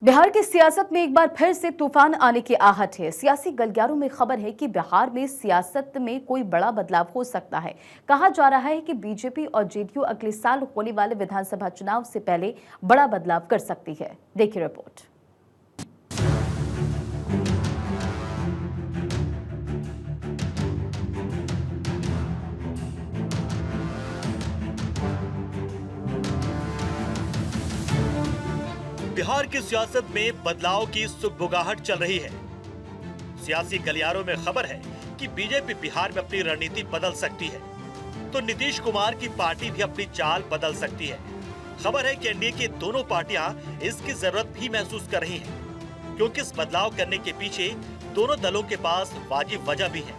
बिहार की सियासत में एक बार फिर से तूफान आने की आहट है। सियासी गलियारों में खबर है कि बिहार में सियासत में कोई बड़ा बदलाव हो सकता है। कहा जा रहा है कि बीजेपी और जेडीयू अगले साल होने वाले विधानसभा चुनाव से पहले बड़ा बदलाव कर सकती है। देखिए रिपोर्ट। बिहार की सियासत में बदलाव की सुगबुगाहट चल रही है। सियासी गलियारों में खबर है कि बीजेपी बिहार में अपनी रणनीति बदल सकती है, तो नीतीश कुमार की पार्टी भी अपनी चाल बदल सकती है। खबर है कि एनडीए की दोनों पार्टियां इसकी जरूरत भी महसूस कर रही हैं, क्योंकि इस बदलाव करने के पीछे दोनों दलों के पास वाजिब वजह भी है।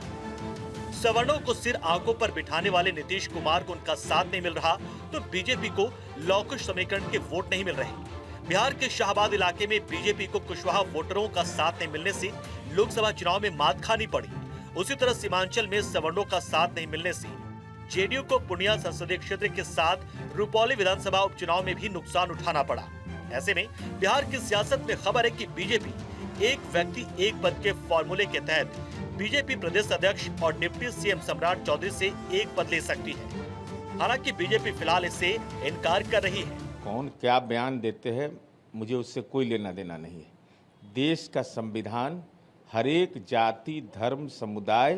सवर्णों को सिर आंखों पर बिठाने वाले नीतीश कुमार को उनका साथ नहीं मिल रहा, तो बीजेपी को लौकुश समीकरण के वोट नहीं मिल रहे। बिहार के शाहबाद इलाके में बीजेपी को कुशवाहा वोटरों का साथ नहीं मिलने से लोकसभा चुनाव में मात खानी पड़ी। उसी तरह सीमांचल में सवर्णों का साथ नहीं मिलने से जेडीयू को पूर्णिया संसदीय क्षेत्र के साथ रुपौली विधानसभा उपचुनाव में भी नुकसान उठाना पड़ा। ऐसे में बिहार की सियासत में खबर है कि बीजेपी एक व्यक्ति एक पद के फॉर्मूले के तहत बीजेपी प्रदेश अध्यक्ष और डिप्टी सीएम सम्राट चौधरी से एक पद ले सकती है। हालांकि बीजेपी फिलहाल इससे इनकार कर रही है। कौन क्या बयान देते हैं, मुझे उससे कोई लेना देना नहीं है। देश का संविधान हर एक जाति, धर्म, समुदाय,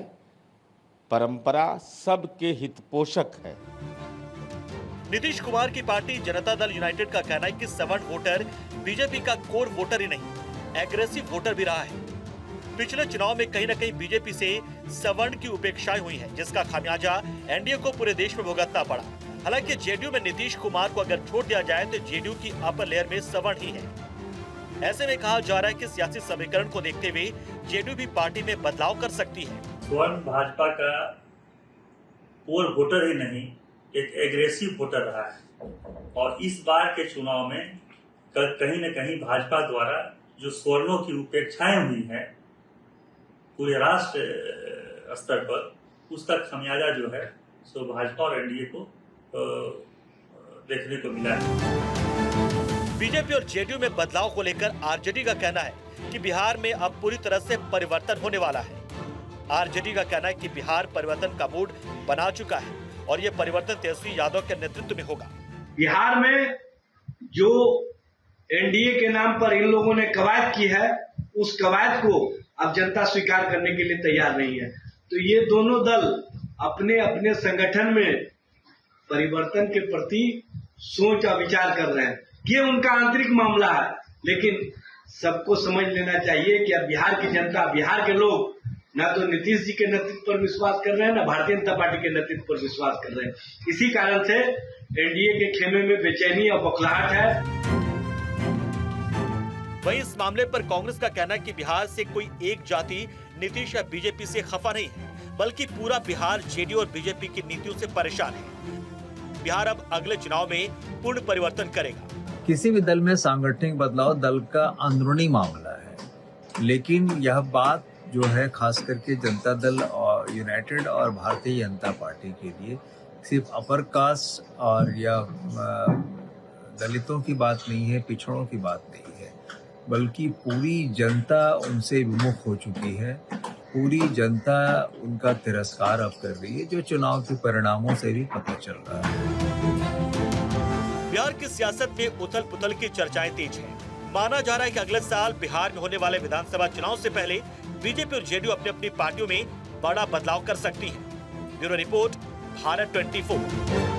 परंपरा सबके हितपोषक है। नीतीश कुमार की पार्टी जनता दल यूनाइटेड का कहना है कि सवर्ण वोटर बीजेपी का कोर वोटर ही नहीं, एग्रेसिव वोटर भी रहा है। पिछले चुनाव में कहीं न कहीं बीजेपी से सवर्ण की उपेक्षाएं हुई है, जिसका खामियाजा एनडीए को पूरे देश में भुगतना पड़ा। हालांकि जेडीयू में नीतीश कुमार को अगर छोड़ दिया जाए तो जेडीयू की अपर लेयर में सवर्ण ही है। ऐसे में कहा जा रहा है कि सियासी समीकरण को देखते हुए जेडीयू भी पार्टी में बदलाव कर सकती है। स्वर्ण भाजपा का कोर वोटर ही नहीं, एक एग्रेसिव वोटर रहा है और इस बार के चुनाव में कहीं न कहीं भाजपा द्वारा जो स्वर्णों की उपेक्षाएं हुई है पूरे राष्ट्र स्तर पर, उसका खमियाजा जो है सो भाजपा और एनडीए को देखने को मिला है। बीजेपी और जेडीयू में बदलाव को लेकर आरजेडी का कहना है कि बिहार में अब पूरी तरह से परिवर्तन होने वाला है। आरजेडी का कहना है कि बिहार परिवर्तन का मूड बना चुका है और ये परिवर्तन तेजस्वी यादव के नेतृत्व में होगा। बिहार में जो एनडीए के नाम पर इन लोगों ने कवायद की है, उस कवायद को अब जनता स्वीकार करने के लिए तैयार नहीं है। तो ये दोनों दल अपने अपने संगठन में परिवर्तन के प्रति सोच और विचार कर रहे हैं। ये उनका आंतरिक मामला है, लेकिन सबको समझ लेना चाहिए कि अब बिहार की जनता, बिहार के लोग ना तो नीतीश जी के नेतृत्व पर विश्वास कर रहे हैं, ना भारतीय जनता पार्टी के नेतृत्व पर विश्वास कर रहे हैं। इसी कारण से एनडीए के खेमे में बेचैनी और बौखलाहट है। वहीं इस मामले पर कांग्रेस का कहना है कि बिहार से कोई एक जाति नीतीश या बीजेपी से खफा नहीं है, बल्कि पूरा बिहार जेडीयू और बीजेपी की नीतियों से परेशान है। बिहार अब अगले चुनाव में पूर्ण परिवर्तन करेगा। किसी भी दल में सांगठनिक बदलाव दल का अंदरूनी मामला है, लेकिन यह बात जो है खास करके जनता दल और यूनाइटेड और भारतीय जनता पार्टी के लिए सिर्फ अपर कास्ट और या दलितों की बात नहीं है, पिछड़ों की बात नहीं है, बल्कि पूरी जनता उनसे विमुख हो चुकी है। पूरी जनता उनका तिरस्कार अब कर रही है, जो चुनाव के परिणामों से भी पता चल रहा है। बिहार की सियासत में उथल पुथल की चर्चाएं तेज हैं। माना जा रहा है कि अगले साल बिहार में होने वाले विधानसभा चुनाव से पहले बीजेपी और जेडीयू अपनी अपनी पार्टियों में बड़ा बदलाव कर सकती है। Bureau report, Bharat 24।